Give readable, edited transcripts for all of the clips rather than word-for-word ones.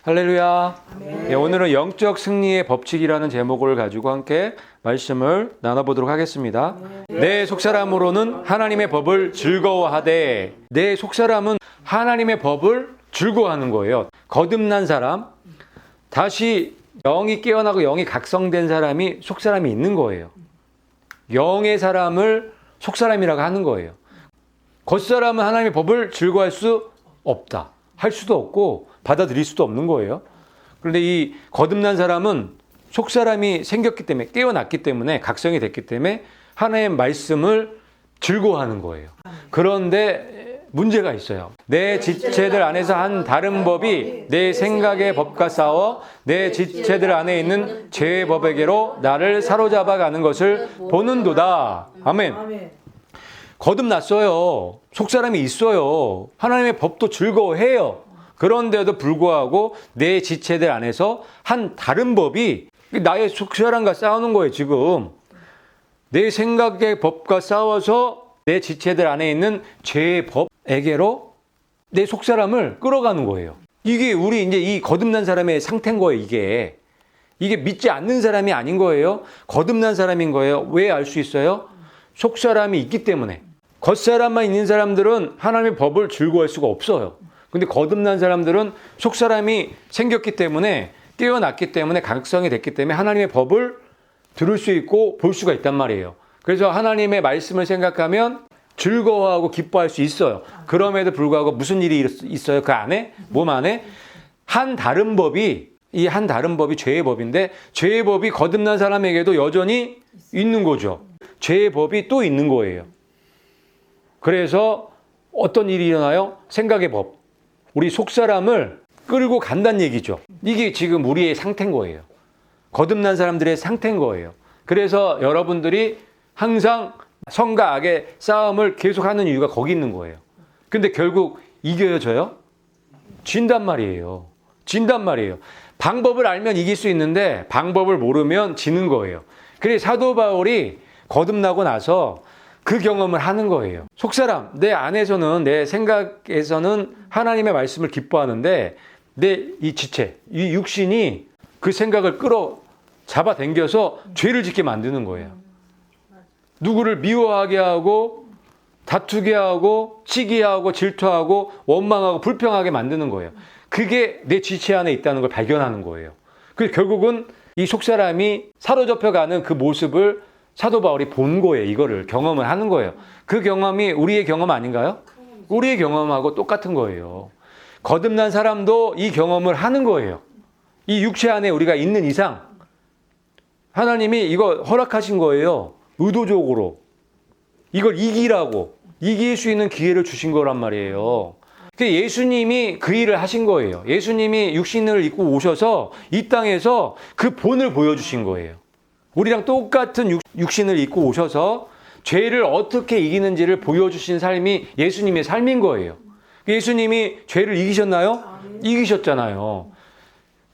할렐루야. 네, 오늘은 영적 승리의 법칙이라는 제목을 가지고 함께 말씀을 나눠보도록 하겠습니다. 내 속사람으로는 하나님의 법을 즐거워하되, 내 속사람은 하나님의 법을 즐거워하는 거예요. 거듭난 사람, 다시 영이 깨어나고 영이 각성된 사람이 속사람이 있는 거예요. 영의 사람을 속사람이라고 하는 거예요. 겉사람은 하나님의 법을 즐거워할 수 없다. 할 수도 없고 받아들일 수도 없는 거예요. 그런데 이 거듭난 사람은 속사람이 생겼기 때문에, 깨어났기 때문에, 각성이 됐기 때문에 하나님의 말씀을 즐거워하는 거예요. 그런데 문제가 있어요. 내 지체들 안에서 한 다른 법이 내 생각의 법과 싸워 내 지체들 안에 있는 죄의 법에게로 나를 사로잡아 가는 것을 보는도다. 아멘. 거듭났어요. 속사람이 있어요. 하나님의 법도 즐거워해요. 그런데도 불구하고 내 지체들 안에서 한 다른 법이 나의 속사람과 싸우는 거예요. 지금 내 생각의 법과 싸워서 내 지체들 안에 있는 죄의 법에게로 내 속사람을 끌어가는 거예요. 이게 우리 이제 이 거듭난 사람의 상태인 거예요. 이게 믿지 않는 사람이 아닌 거예요. 거듭난 사람인 거예요. 왜 알 수 있어요? 속사람이 있기 때문에. 겉사람만 있는 사람들은 하나님의 법을 즐거워할 수가 없어요. 근데 거듭난 사람들은 속사람이 생겼기 때문에, 깨어났기 때문에, 각성이 됐기 때문에 하나님의 법을 들을 수 있고 볼 수가 있단 말이에요. 그래서 하나님의 말씀을 생각하면 즐거워하고 기뻐할 수 있어요. 그럼에도 불구하고 무슨 일이 있어요? 그 안에? 몸 안에? 한 다른 법이 죄의 법인데, 죄의 법이 거듭난 사람에게도 여전히 있는 거죠. 죄의 법이 또 있는 거예요. 그래서 어떤 일이 일어나요? 생각의 법. 우리 속사람을 끌고 간다는 얘기죠. 이게 지금 우리의 상태인 거예요. 거듭난 사람들의 상태인 거예요. 그래서 여러분들이 항상 선과 악의 싸움을 계속하는 이유가 거기 있는 거예요. 근데 결국 이겨져요? 진단 말이에요. 방법을 알면 이길 수 있는데 방법을 모르면 지는 거예요. 그래서 사도 바울이 거듭나고 나서 그 경험을 하는 거예요. 속사람, 내 안에서는, 내 생각에서는 하나님의 말씀을 기뻐하는데 내 이 지체, 이 육신이 그 생각을 끌어 잡아당겨서 죄를 짓게 만드는 거예요. 누구를 미워하게 하고 다투게 하고 시기하고 질투하고 원망하고 불평하게 만드는 거예요. 그게 내 지체 안에 있다는 걸 발견하는 거예요. 그래서 결국은 이 속사람이 사로잡혀가는 그 모습을 사도 바울이 본 거예요. 이거를 경험을 하는 거예요. 그 경험이 우리의 경험 아닌가요? 우리의 경험하고 똑같은 거예요. 거듭난 사람도 이 경험을 하는 거예요. 이 육체 안에 우리가 있는 이상 하나님이 이거 허락하신 거예요. 의도적으로. 이걸 이길 수 있는 기회를 주신 거란 말이에요. 예수님이 그 일을 하신 거예요. 예수님이 육신을 입고 오셔서 이 땅에서 그 본을 보여주신 거예요. 우리랑 똑같은 육신을 입고 오셔서 죄를 어떻게 이기는지를 보여주신 삶이 예수님의 삶인 거예요. 예수님이 죄를 이기셨나요? 이기셨잖아요.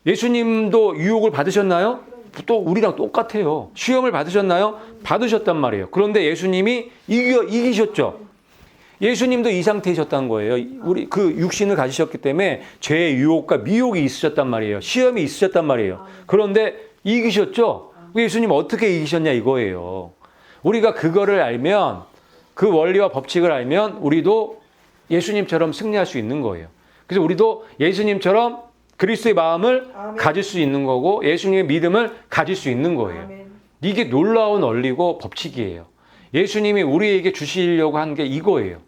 예수님도 유혹을 받으셨나요? 또 우리랑 똑같아요. 시험을 받으셨나요? 받으셨단 말이에요. 그런데 예수님이 이기셨죠. 예수님도 이 상태이셨다는 거예요. 우리 그 육신을 가지셨기 때문에 죄의 유혹과 미혹이 있으셨단 말이에요. 시험이 있으셨단 말이에요. 그런데 이기셨죠? 예수님 어떻게 이기셨냐 이거예요. 우리가 그거를 알면, 그 원리와 법칙을 알면 우리도 예수님처럼 승리할 수 있는 거예요. 그래서 우리도 예수님처럼 그리스도의 마음을 가질 수 있는 거고 예수님의 믿음을 가질 수 있는 거예요. 이게 놀라운 원리고 법칙이에요. 예수님이 우리에게 주시려고 한 게 이거예요.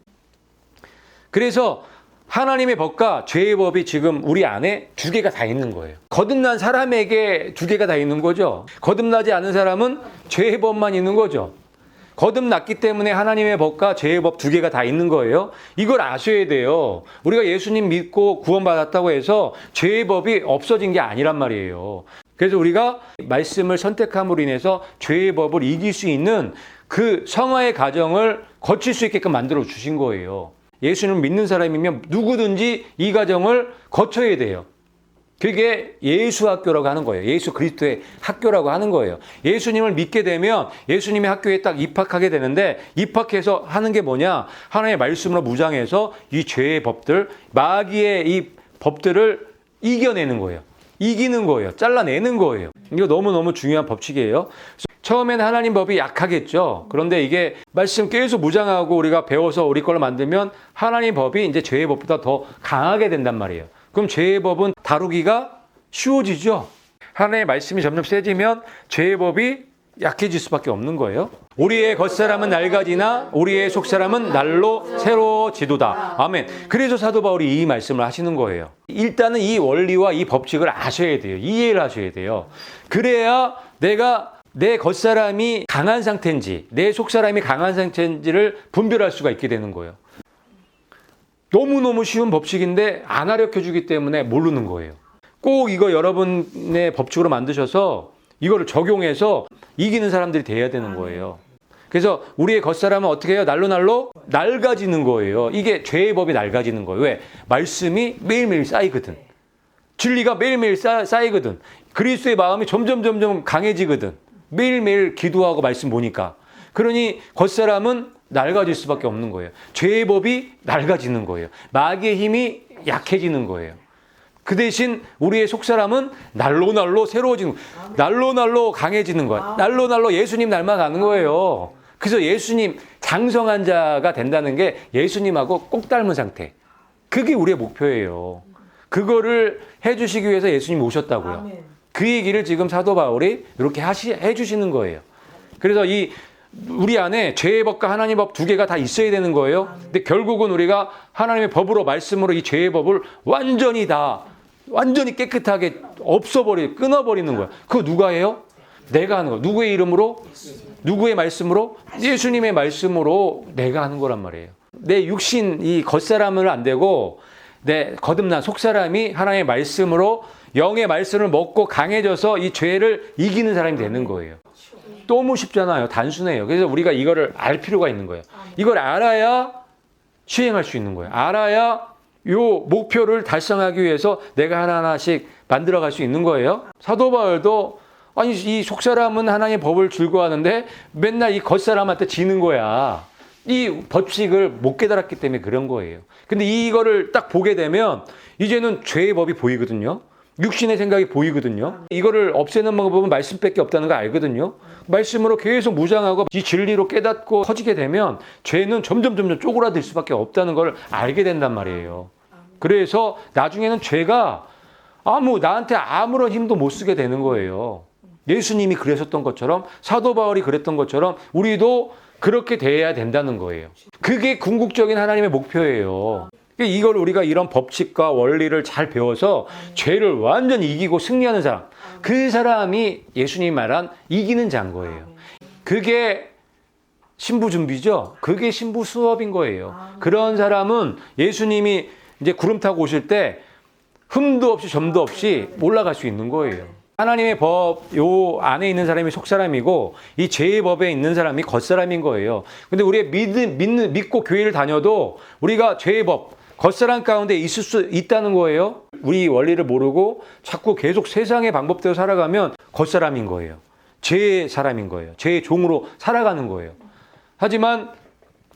그래서 하나님의 법과 죄의 법이 지금 우리 안에 두 개가 다 있는 거예요. 거듭난 사람에게 두 개가 다 있는 거죠. 거듭나지 않은 사람은 죄의 법만 있는 거죠. 거듭났기 때문에 하나님의 법과 죄의 법 두 개가 다 있는 거예요. 이걸 아셔야 돼요. 우리가 예수님 믿고 구원받았다고 해서 죄의 법이 없어진 게 아니란 말이에요. 그래서 우리가 말씀을 선택함으로 인해서 죄의 법을 이길 수 있는 그 성화의 과정을 거칠 수 있게끔 만들어 주신 거예요. 예수님을 믿는 사람이면 누구든지 이 과정을 거쳐야 돼요. 그게 예수 학교라고 하는 거예요. 예수 그리스도의 학교라고 하는 거예요. 예수님을 믿게 되면 예수님의 학교에 딱 입학하게 되는데, 입학해서 하는 게 뭐냐? 하나님의 말씀으로 무장해서 이 죄의 법들, 마귀의 이 법들을 이겨내는 거예요. 이기는 거예요. 잘라내는 거예요. 이거 너무너무 중요한 법칙이에요. 처음에는 하나님 법이 약하겠죠. 그런데 이게 말씀 계속 무장하고 우리가 배워서 우리 걸로 만들면 하나님 법이 이제 죄의 법보다 더 강하게 된단 말이에요. 그럼 죄의 법은 다루기가 쉬워지죠. 하나님의 말씀이 점점 세지면 죄의 법이 약해질 수밖에 없는 거예요. 우리의 겉사람은 낡아지나 우리의 속사람은 날로 새로워지도다. 아멘. 그래서 사도 바울이 이 말씀을 하시는 거예요. 일단은 이 원리와 이 법칙을 아셔야 돼요. 이해를 하셔야 돼요. 그래야 내가 내 겉사람이 강한 상태인지 내 속사람이 강한 상태인지를 분별할 수가 있게 되는 거예요. 너무너무 쉬운 법칙인데 안 가르쳐 주기 때문에 모르는 거예요. 꼭 이거 여러분의 법칙으로 만드셔서 이거를 적용해서 이기는 사람들이 돼야 되는 거예요. 그래서 우리의 겉사람은 어떻게 해요? 날로 낡아지는 거예요. 이게 죄의 법이 낡아지는 거예요. 왜? 말씀이 매일매일 쌓이거든. 진리가 매일매일 쌓이거든. 그리스도의 마음이 점점 강해지거든. 매일매일 기도하고 말씀 보니까. 그러니 겉사람은 낡아질 수밖에 없는 거예요. 죄의 법이 낡아지는 거예요. 마귀의 힘이 약해지는 거예요. 그 대신 우리의 속사람은 날로 새로워지는 거예요. 날로 강해지는 거예요. 날로 예수님 닮아가는 거예요. 그래서 예수님 장성한 자가 된다는 게 예수님하고 꼭 닮은 상태. 그게 우리의 목표예요. 그거를 해주시기 위해서 예수님 오셨다고요. 그 얘기를 지금 사도 바울이 이렇게 해주시는 거예요. 그래서 우리 안에 죄의 법과 하나님의 법 두 개가 다 있어야 되는 거예요. 근데 결국은 우리가 하나님의 법으로 말씀으로 이 죄의 법을 완전히 깨끗하게 끊어버리는 거야. 그거 누가 해요? 내가 하는 거야. 누구의 이름으로? 누구의 말씀으로? 예수님의 말씀으로 내가 하는 거란 말이에요. 내 육신, 이 겉사람을 안 되고 내 거듭난 속사람이 하나님의 말씀으로 영의 말씀을 먹고 강해져서 이 죄를 이기는 사람이 되는 거예요. 너무 쉽잖아요. 단순해요. 그래서 우리가 이거를 알 필요가 있는 거예요. 이걸 알아야 시행할 수 있는 거예요. 알아야 요 목표를 달성하기 위해서 내가 하나하나씩 만들어갈 수 있는 거예요. 사도 바울도 아니 이 속사람은 하나님의 법을 즐거워하는데 맨날 이 겉사람한테 지는 거야. 이 법칙을 못 깨달았기 때문에 그런 거예요. 근데 이거를 딱 보게 되면 이제는 죄의 법이 보이거든요. 육신의 생각이 보이거든요. 이거를 없애는 방법은 말씀밖에 없다는 거 알거든요. 말씀으로 계속 무장하고 이 진리로 깨닫고 커지게 되면 죄는 점점 쪼그라들 수밖에 없다는 걸 알게 된단 말이에요. 그래서 나중에는 죄가 나한테 아무런 힘도 못 쓰게 되는 거예요. 예수님이 그러셨던 것처럼 사도 바울이 그랬던 것처럼 우리도 그렇게 돼야 된다는 거예요. 그게 궁극적인 하나님의 목표예요. 이걸 우리가 이런 법칙과 원리를 잘 배워서 죄를 완전히 이기고 승리하는 사람, 그 사람이 예수님이 말한 이기는 자인 거예요. 그게 신부 준비죠. 그게 신부 수업인 거예요. 그런 사람은 예수님이 이제 구름 타고 오실 때 흠도 없이 점도 없이 올라갈 수 있는 거예요. 하나님의 법 요 안에 있는 사람이 속사람이고 이 죄의 법에 있는 사람이 겉사람인 거예요. 근데 우리가 믿고 교회를 다녀도 우리가 죄의 법 겉사람 가운데 있을 수 있다는 거예요. 우리 원리를 모르고 자꾸 계속 세상의 방법대로 살아가면 겉사람인 거예요. 죄의 사람인 거예요. 죄의 종으로 살아가는 거예요. 하지만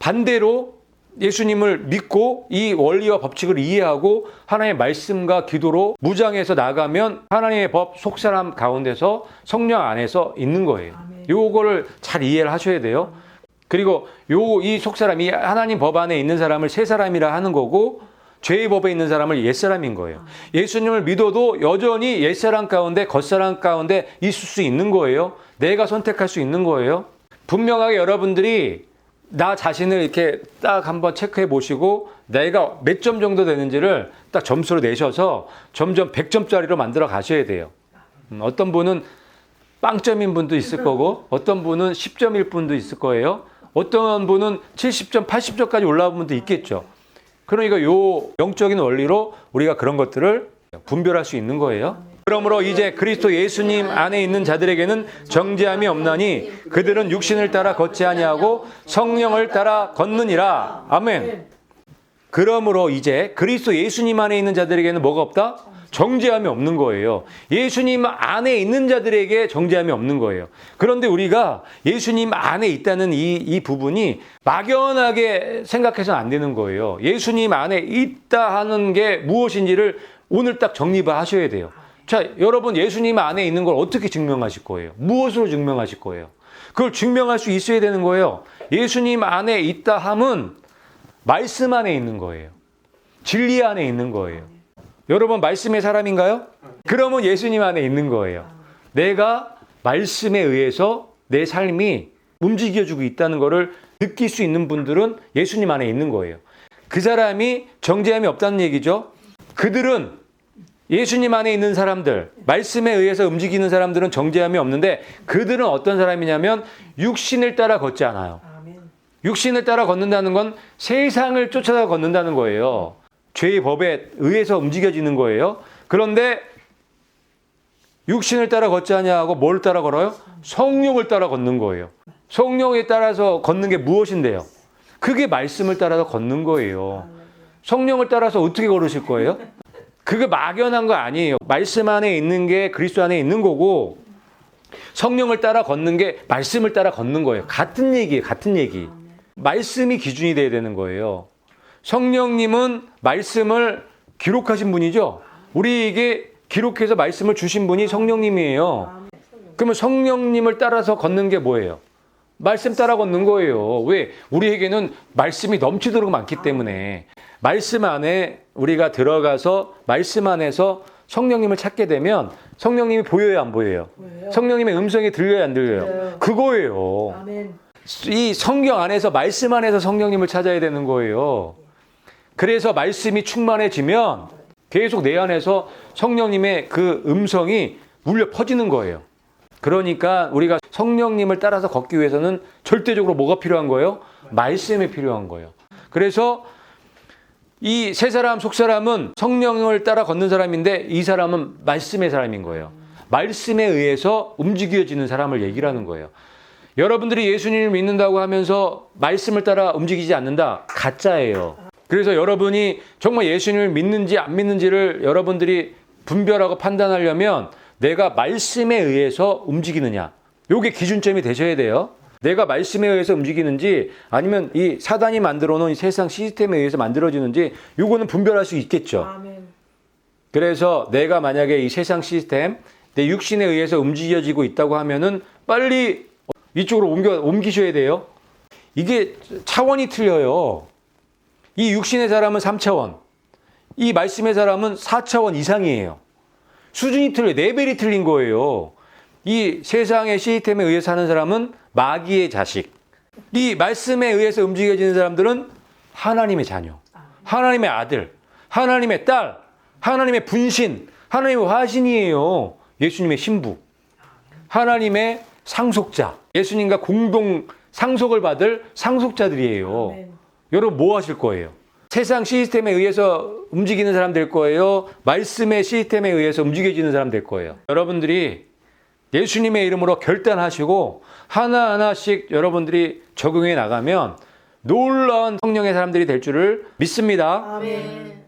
반대로 예수님을 믿고 이 원리와 법칙을 이해하고 하나님의 말씀과 기도로 무장해서 나가면 하나님의 법 속사람 가운데서 성령 안에서 있는 거예요. 요거를 잘 이해를 하셔야 돼요. 그리고 이 속사람이 하나님 법 안에 있는 사람을 새 사람이라 하는 거고 죄의 법에 있는 사람을 옛사람인 거예요. 예수님을 믿어도 여전히 옛사람 가운데 겉사람 가운데 있을 수 있는 거예요. 내가 선택할 수 있는 거예요. 분명하게 여러분들이 나 자신을 이렇게 딱 한번 체크해 보시고 내가 몇 점 정도 되는지를 딱 점수로 내셔서 점점 100점짜리로 만들어 가셔야 돼요. 어떤 분은 빵점인 분도 있을 거고 어떤 분은 10점일 분도 있을 거예요. 어떤 분은 70점, 80점까지 올라온 분도 있겠죠. 그러니까 요 영적인 원리로 우리가 그런 것들을 분별할 수 있는 거예요. 그러므로 이제 그리스도 예수님 안에 있는 자들에게는 정죄함이 없나니 그들은 육신을 따라 걷지 아니하고 성령을 따라 걷느니라. 아멘. 그러므로 이제 그리스도 예수님 안에 있는 자들에게는 뭐가 없다? 정죄함이 없는 거예요. 예수님 안에 있는 자들에게 정죄함이 없는 거예요. 그런데 우리가 예수님 안에 있다는 이 부분이 막연하게 생각해서는 안 되는 거예요. 예수님 안에 있다 하는 게 무엇인지를 오늘 딱 정립을 하셔야 돼요. 자, 여러분 예수님 안에 있는 걸 어떻게 증명하실 거예요? 무엇으로 증명하실 거예요? 그걸 증명할 수 있어야 되는 거예요. 예수님 안에 있다 함은 말씀 안에 있는 거예요. 진리 안에 있는 거예요. 여러분 말씀의 사람인가요? 그러면 예수님 안에 있는 거예요. 내가 말씀에 의해서 내 삶이 움직여주고 있다는 것을 느낄 수 있는 분들은 예수님 안에 있는 거예요. 그 사람이 정죄함이 없다는 얘기죠. 그들은 예수님 안에 있는 사람들, 말씀에 의해서 움직이는 사람들은 정죄함이 없는데 그들은 어떤 사람이냐면 육신을 따라 걷지 않아요. 육신을 따라 걷는다는 건 세상을 쫓아가 걷는다는 거예요. 죄의 법에 의해서 움직여지는 거예요. 그런데 육신을 따라 걷지 않냐고 뭘 따라 걸어요? 성령을 따라 걷는 거예요. 성령에 따라서 걷는 게 무엇인데요? 그게 말씀을 따라서 걷는 거예요. 성령을 따라서 어떻게 걸으실 거예요? 그게 막연한 거 아니에요. 말씀 안에 있는 게 그리스도 안에 있는 거고 성령을 따라 걷는 게 말씀을 따라 걷는 거예요. 같은 얘기예요. 같은 얘기. 말씀이 기준이 돼야 되는 거예요. 성령님은 말씀을 기록하신 분이죠. 우리에게 기록해서 말씀을 주신 분이 성령님이에요. 그러면 성령님을 따라서 걷는 게 뭐예요? 말씀 따라 걷는 거예요. 왜? 우리에게는 말씀이 넘치도록 많기 때문에 말씀 안에 우리가 들어가서 말씀 안에서 성령님을 찾게 되면 성령님이 보여요, 안 보여요? 성령님의 음성이 들려요, 안 들려요? 그거예요. 아멘. 이 성경 안에서 말씀 안에서 성령님을 찾아야 되는 거예요. 그래서 말씀이 충만해지면 계속 내 안에서 성령님의 그 음성이 울려 퍼지는 거예요. 그러니까 우리가 성령님을 따라서 걷기 위해서는 절대적으로 뭐가 필요한 거예요? 말씀이 필요한 거예요. 그래서 이 세 사람, 속 사람은 성령을 따라 걷는 사람인데 이 사람은 말씀의 사람인 거예요. 말씀에 의해서 움직여지는 사람을 얘기를 하는 거예요. 여러분들이 예수님을 믿는다고 하면서 말씀을 따라 움직이지 않는다? 가짜예요. 그래서 여러분이 정말 예수님을 믿는지 안 믿는지를 여러분들이 분별하고 판단하려면 내가 말씀에 의해서 움직이느냐. 요게 기준점이 되셔야 돼요. 내가 말씀에 의해서 움직이는지 아니면 이 사단이 만들어 놓은 이 세상 시스템에 의해서 만들어지는지 요거는 분별할 수 있겠죠. 아멘. 그래서 내가 만약에 이 세상 시스템, 내 육신에 의해서 움직여지고 있다고 하면은 빨리 이쪽으로 옮기셔야 돼요. 이게 차원이 틀려요. 이 육신의 사람은 3차원, 이 말씀의 사람은 4차원 이상이에요. 수준이 틀려요. 레벨이 틀린 거예요. 이 세상의 시스템에 의해서 사는 사람은 마귀의 자식. 이 말씀에 의해서 움직여지는 사람들은 하나님의 자녀, 하나님의 아들, 하나님의 딸, 하나님의 분신, 하나님의 화신이에요. 예수님의 신부, 하나님의 상속자, 예수님과 공동 상속을 받을 상속자들이에요. 아멘. 여러분 뭐 하실 거예요? 세상 시스템에 의해서 움직이는 사람 될 거예요? 말씀의 시스템에 의해서 움직여지는 사람 될 거예요? 여러분들이 예수님의 이름으로 결단하시고 하나하나씩 여러분들이 적용해 나가면 놀라운 성령의 사람들이 될 줄을 믿습니다. 아멘.